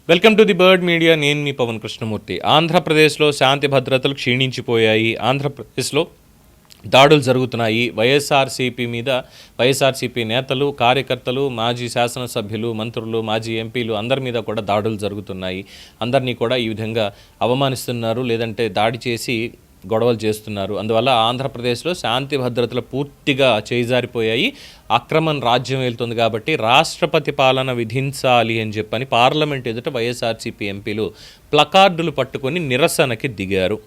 Welcome to the bird media. నేను మీ పవన్ కృష్ణమూర్తి. ఆంధ్రప్రదేశ్లో శాంతి భద్రతలు క్షీణించిపోయాయి. ఆంధ్రప్రదేశ్లో దాడులు జరుగుతున్నాయి. వైఎస్ఆర్సీపీ నేతలు, కార్యకర్తలు, మాజీ శాసనసభ్యులు, మంత్రులు, మాజీ ఎంపీలు అందరి మీద కూడా దాడులు జరుగుతున్నాయి. అందరినీ కూడా ఈ విధంగా అవమానిస్తున్నారు, లేదంటే దాడి చేసి గొడవలు చేస్తున్నారు. అందువల్ల ఆంధ్రప్రదేశ్లో శాంతి భద్రతలు పూర్తిగా చేజారిపోయాయి. అక్రమం రాజ్యం వెళ్తుంది కాబట్టి రాష్ట్రపతి పాలన విధించాలి అని చెప్పని పార్లమెంట్ ఎదుట వైఎస్ఆర్సీపీ ఎంపీలు ప్లకార్డులు పట్టుకొని నిరసనకి దిగారు.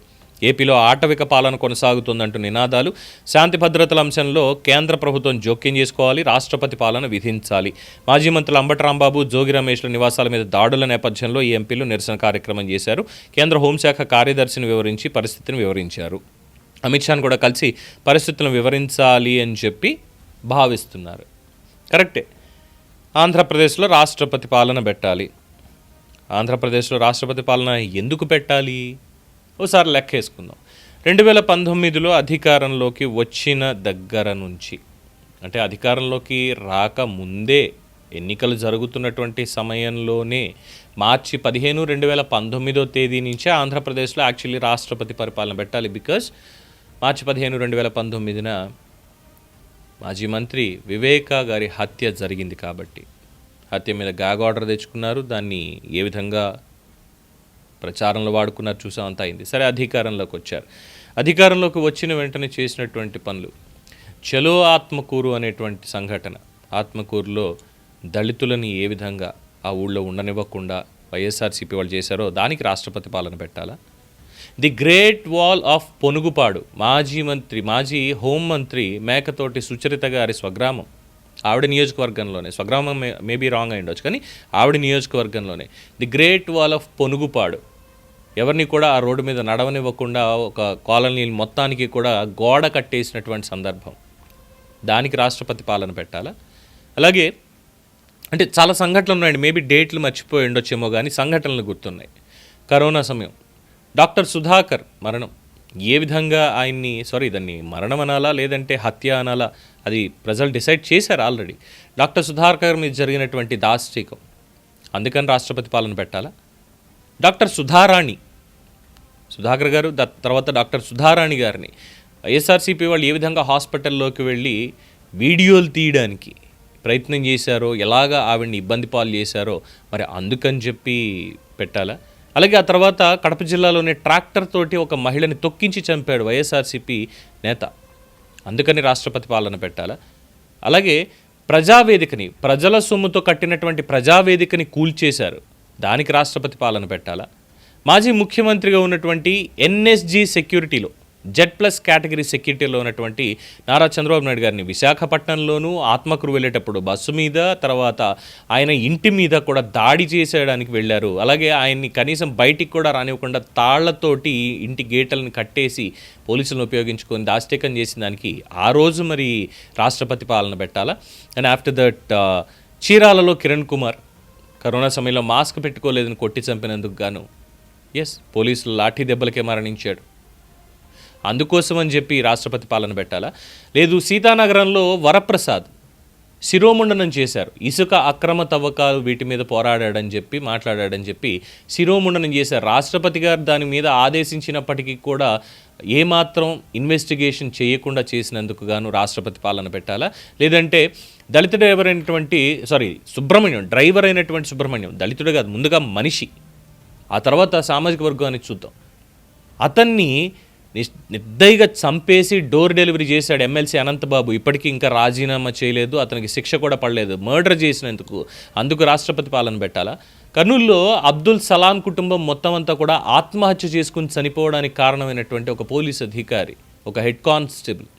ఏపీలో ఆటవిక పాలన కొనసాగుతుందంటూ నినాదాలు. శాంతి భద్రతల అంశంలో కేంద్ర ప్రభుత్వం జోక్యం చేసుకోవాలి, రాష్ట్రపతి పాలన విధించాలి. మాజీ మంత్రులు అంబటి రాంబాబు, జోగి రమేష్ల నివాసాల మీద దాడుల నేపథ్యంలో ఈ ఎంపీలు నిరసన కార్యక్రమం చేశారు. కేంద్ర హోంశాఖ కార్యదర్శిని వివరించి పరిస్థితిని వివరించారు. అమిత్ షాను కూడా కలిసి పరిస్థితులను వివరించాలి అని చెప్పి భావిస్తున్నారు. కరెక్టే. ఆంధ్రప్రదేశ్లో రాష్ట్రపతి పాలన పెట్టాలి. ఆంధ్రప్రదేశ్లో రాష్ట్రపతి పాలన ఎందుకు పెట్టాలి? ఓసారి లెక్క వేసుకుందాం. 2019లో అధికారంలోకి వచ్చిన దగ్గర నుంచి, అంటే అధికారంలోకి రాకముందే ఎన్నికలు జరుగుతున్నటువంటి సమయంలోనే మార్చి 15, 2019 తేదీ నుంచే ఆంధ్రప్రదేశ్లో యాక్చువల్లీ రాష్ట్రపతి పరిపాలన పెట్టాలి. బికాజ్ మార్చి 15, 2019న మాజీ మంత్రి వివేకా గారి హత్య జరిగింది కాబట్టి. హత్య మీద గ్యాగ్ ఆర్డర్ తెచ్చుకున్నారు. దాన్ని ఏ విధంగా ప్రచారంలో వాడుకున్నారు చూసామంతా అయింది. సరే, అధికారంలోకి వచ్చారు. అధికారంలోకి వచ్చిన వెంటనే చేసినటువంటి పనులు, చలో ఆత్మకూరు అనేటువంటి సంఘటన. ఆత్మకూరులో దళితులని ఏ విధంగా ఆ ఊళ్ళో ఉండనివ్వకుండా వైఎస్ఆర్సీపీ వాళ్ళు చేశారో దానికి రాష్ట్రపతి పాలన పెట్టాలా? The great wall of Ponugupadu, మాజీ హోంమంత్రి మేకతోటి సుచరిత గారి స్వగ్రామం, ఆవిడ నియోజకవర్గంలోనే. స్వగ్రామం మేబీ రాంగ్ అయి ఉండొచ్చు, కానీ ఆవిడ నియోజకవర్గంలోనే the great wall of Ponugupadu. ఎవరిని కూడా ఆ రోడ్డు మీద నడవనివ్వకుండా ఒక కాలనీ మొత్తానికి కూడా గోడ కట్టేసినటువంటి సందర్భం. దానికి రాష్ట్రపతి పాలన పెట్టాలా? అలాగే అంటే చాలా సంఘటనలు ఉన్నాయండి. మేబీ డేట్లు మర్చిపోయి ఉండొచ్చేమో, కానీ సంఘటనలు గుర్తున్నాయి. కరోనా సమయం, డాక్టర్ సుధాకర్ మరణం. ఏ విధంగా దాన్ని మరణం అనాలా లేదంటే హత్య అనాలా, అది ప్రజలు డిసైడ్ చేశారు ఆల్రెడీ. డాక్టర్ సుధాకర్ మీద జరిగినటువంటి దాష్టీకం, అందుకని రాష్ట్రపతి పాలన పెట్టాలా? డాక్టర్ సుధాకర్ గారు, తర్వాత డాక్టర్ సుధారాణి గారిని వైఎస్ఆర్సీపీ వాళ్ళు ఏ విధంగా హాస్పిటల్లోకి వెళ్ళి వీడియోలు తీయడానికి ప్రయత్నం చేశారో, ఎలాగా ఆవిడ్ని ఇబ్బంది పాలు చేశారో, మరి అందుకని చెప్పి పెట్టాలా? అలాగే ఆ తర్వాత కడప జిల్లాలోని ట్రాక్టర్ తోటి ఒక మహిళని తొక్కించి చంపాడు వైఎస్ఆర్సీపీ నేత, అందుకని రాష్ట్రపతి పాలన పెట్టాలా? అలాగే ప్రజల సొమ్ముతో కట్టినటువంటి ప్రజావేదికని కూల్చేశారు, దానికి రాష్ట్రపతి పాలన పెట్టాలా? మాజీ ముఖ్యమంత్రిగా ఉన్నటువంటి ఎన్ఎస్జీ సెక్యూరిటీలో, Z+ కేటగిరీ సెక్యూరిటీలో ఉన్నటువంటి నారా చంద్రబాబు నాయుడు గారిని విశాఖపట్నంలోనూ ఆత్మకూరు వెళ్ళేటప్పుడు బస్సు మీద, తర్వాత ఆయన ఇంటి మీద కూడా దాడి చేసేయడానికి వెళ్ళారు. అలాగే ఆయన్ని కనీసం బయటికి కూడా రానివ్వకుండా తాళ్లతోటి ఇంటి గేట్లను కట్టేసి పోలీసులను ఉపయోగించుకొని దాష్టీకం చేసిన దానికి ఆ రోజు మరి రాష్ట్రపతి పాలన పెట్టాలా? అండ్ ఆఫ్టర్ దట్ చీరాలలో కిరణ్ కుమార్ కరోనా సమయంలో మాస్క్ పెట్టుకోలేదని కొట్టి చంపినందుకు గాను పోలీసులు లాఠీ దెబ్బలకే మరణించాడు, అందుకోసం అని చెప్పి రాష్ట్రపతి పాలన పెట్టాలా? లేదు, సీతానగరంలో వరప్రసాద్ శిరోముండనం చేశారు. ఇసుక అక్రమ తవ్వకాలు వీటి మీద మాట్లాడాడని చెప్పి శిరోముండనం చేశారు. రాష్ట్రపతి గారు దాని మీద ఆదేశించినప్పటికీ కూడా ఏమాత్రం ఇన్వెస్టిగేషన్ చేయకుండా చేసినందుకు గాను రాష్ట్రపతి పాలన పెట్టాలా? లేదంటే డ్రైవర్ అయినటువంటి సుబ్రహ్మణ్యం, దళితుడే కాదు, ముందుగా మనిషి, ఆ తర్వాత సామాజిక వర్గాన్ని చూద్దాం, అతన్ని నిర్దయగా చంపేసి డోర్ డెలివరీ చేశాడు ఎమ్మెల్సీ అనంతబాబు. ఇప్పటికీ ఇంకా రాజీనామా చేయలేదు, అతనికి శిక్ష కూడా పడలేదు మర్డర్ చేసినందుకు. అందుకు రాష్ట్రపతి పాలన పెట్టాలా? కర్నూలులో అబ్దుల్ సలాం కుటుంబం మొత్తం అంతా కూడా ఆత్మహత్య చేసుకుని చనిపోవడానికి కారణమైనటువంటి ఒక పోలీస్ అధికారి, ఒక హెడ్ కానిస్టేబుల్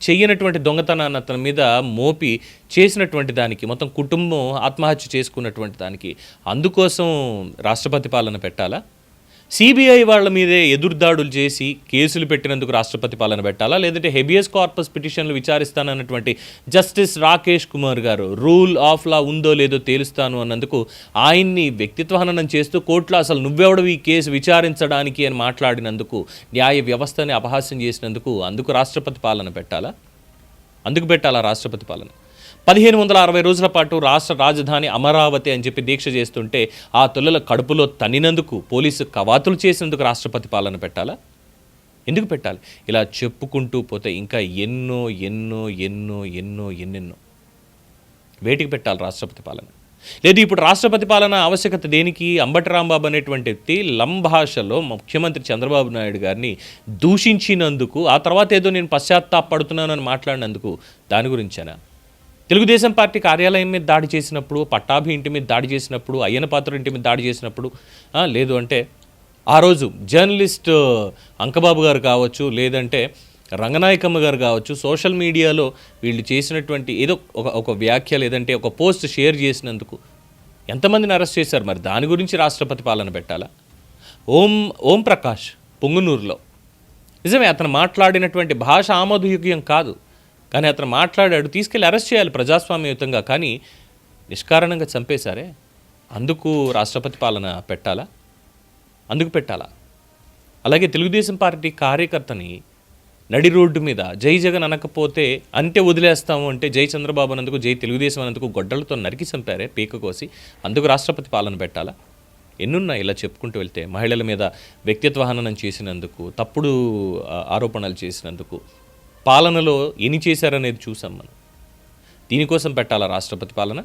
చెయ్యనటువంటి దొంగతనాన్ని అతని మీద మోపి చేసినటువంటి దానికి, మొత్తం కుటుంబం ఆత్మహత్య చేసుకున్నటువంటి దానికి, అందుకోసం రాష్ట్రపతి పాలన పెట్టాలా? సిబిఐ వాళ్ళ మీదే ఎదురుదాడులు చేసి కేసులు పెట్టినందుకు రాష్ట్రపతి పాలన పెట్టాలా? లేదంటే హెబియస్ కార్పస్ పిటిషన్లు విచారిస్తానన్నటువంటి జస్టిస్ రాకేష్ కుమార్ గారు రూల్ ఆఫ్ లా ఉందో లేదో తేలుస్తాను అన్నందుకు ఆయన్ని వ్యక్తిత్వ హననం చేస్తూ కోర్టులో అసలు నువ్వెవడవి ఈ కేసు విచారించడానికి అని మాట్లాడినందుకు, న్యాయ వ్యవస్థని అపహాస్యం చేసినందుకు, అందుకు రాష్ట్రపతి పాలన పెట్టాలా? అందుకు పెట్టాలా రాష్ట్రపతి పాలన? 1560 రోజుల పాటు రాష్ట్ర రాజధాని అమరావతి అని చెప్పి దీక్ష చేస్తుంటే ఆ తొలుల కడుపులో తన్నినందుకు పోలీసు కవాతులు చేసినందుకు రాష్ట్రపతి పాలన పెట్టాలా? ఎందుకు పెట్టాలి? ఇలా చెప్పుకుంటూ పోతే ఇంకా ఎన్నో ఎన్నో ఎన్నో ఎన్నో ఎన్నెన్నో వేటికి పెట్టాలి రాష్ట్రపతి పాలన? లేదు ఇప్పుడు రాష్ట్రపతి పాలన ఆవశ్యకత దేనికి? అంబటి రాంబాబు అనేటువంటి వ్యక్తి భాషలో ముఖ్యమంత్రి చంద్రబాబు నాయుడు గారిని దూషించినందుకు, ఆ తర్వాత ఏదో నేను పశ్చాత్తాపడుతున్నాను అని మాట్లాడినందుకు, దాని గురించేనా? తెలుగుదేశం పార్టీ కార్యాలయం మీద దాడి చేసినప్పుడు, పట్టాభి ఇంటి మీద దాడి చేసినప్పుడు, అయ్యన పాత్ర ఇంటి మీద దాడి చేసినప్పుడు, లేదు అంటే ఆ రోజు జర్నలిస్ట్ అంకబాబు గారు కావచ్చు, లేదంటే రంగనాయకమ్మ గారు కావచ్చు, సోషల్ మీడియాలో వీళ్ళు చేసినటువంటి ఏదో ఒక వ్యాఖ్య లేదంటే ఒక పోస్ట్ షేర్ చేసినందుకు ఎంతమందిని అరెస్ట్ చేశారు? మరి దాని గురించి రాష్ట్రపతి పాలన పెట్టాలా? ఓం ప్రకాష్ పొంగునూరులో నిజమే అతను మాట్లాడినటువంటి భాష ఆమోదయోగ్యం కాదు, కానీ అతను మాట్లాడాడు, తీసుకెళ్ళి అరెస్ట్ చేయాలి ప్రజాస్వామ్యయుతంగా, కానీ నిష్కారణంగా చంపేశారే, అందుకు రాష్ట్రపతి పాలన పెట్టాలా? అందుకు పెట్టాలా? అలాగే తెలుగుదేశం పార్టీ కార్యకర్తని నడి రోడ్డు మీద జై జగన్ అనకపోతే అంటే వదిలేస్తాము అంటే జై చంద్రబాబు అన్నందుకు, జై తెలుగుదేశం అన్నందుకు గొడ్డలతో నరికి చంపారే పీక కోసి, అందుకు రాష్ట్రపతి పాలన పెట్టాలా? ఎన్నున్నాయి ఇలా చెప్పుకుంటూ వెళ్తే. మహిళల మీద వ్యక్తిత్వ హననం చేసినందుకు, తప్పుడు ఆరోపణలు చేసినందుకు, పాలనలో ఎన్ని చేశారనేది చూసాం మనం. దీనికోసం పెట్టాలా రాష్ట్రపతి పాలన?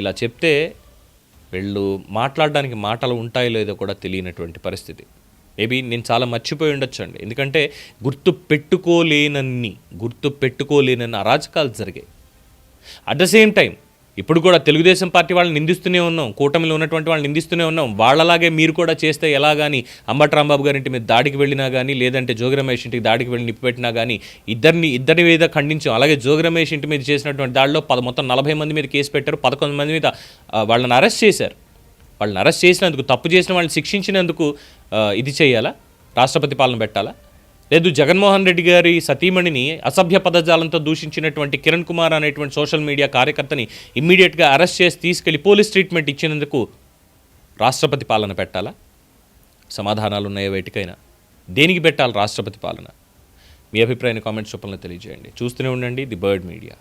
ఇలా చెప్తే వీళ్ళు మాట్లాడడానికి మాటలు ఉంటాయో లేదో కూడా తెలియనటువంటి పరిస్థితి. మేబీ నేను చాలా మర్చిపోయి ఉండొచ్చండి, ఎందుకంటే గుర్తు పెట్టుకోలేనన్ని అరాచకాలు జరిగాయి. అట్ ద సేమ్ టైం ఇప్పుడు కూడా తెలుగుదేశం పార్టీ వాళ్ళని నిందిస్తూనే ఉన్నాం, కూటమిలో ఉన్నటువంటి వాళ్ళని నిందిస్తూనే ఉన్నాం. వాళ్ళలాగే మీరు కూడా చేస్తే ఎలా కానీ అంబటి రాంబాబు గారి ఇంటి మీద దాడికి వెళ్ళినా కానీ, లేదంటే జోగి రమేష్ ఇంటికి దాడికి వెళ్ళి నిప్పిపెట్టినా కానీ ఇద్దరి మీద ఖండించాం. అలాగే జోగి రమేష్ ఇంటి మీద చేసినటువంటి దాడిలో మొత్తం 40 మంది మీద కేసు పెట్టారు, 11 మంది మీద వాళ్ళని అరెస్ట్ చేశారు. వాళ్ళని అరెస్ట్ చేసినందుకు, తప్పు చేసిన వాళ్ళని శిక్షించినందుకు ఇది చేయాలా? రాష్ట్రపతి పాలన పెట్టాలా? లేదు జగన్మోహన్ రెడ్డి గారి సతీమణిని అసభ్య పదజాలంతో దూషించినటువంటి కిరణ్ కుమార్ అనేటువంటి సోషల్ మీడియా కార్యకర్తని ఇమ్మీడియట్గా అరెస్ట్ చేసి తీసుకెళ్లి పోలీస్ ట్రీట్మెంట్ ఇచ్చినందుకు రాష్ట్రపతి పాలన పెట్టాలా? సమాధానాలు ఉన్నాయో వేటికైనా? దేనికి పెట్టాలి రాష్ట్రపతి పాలన? మీ అభిప్రాయాన్ని కామెంట్స్ రూపంలో తెలియజేయండి. చూస్తూనే ఉండండి ది బర్డ్ మీడియా.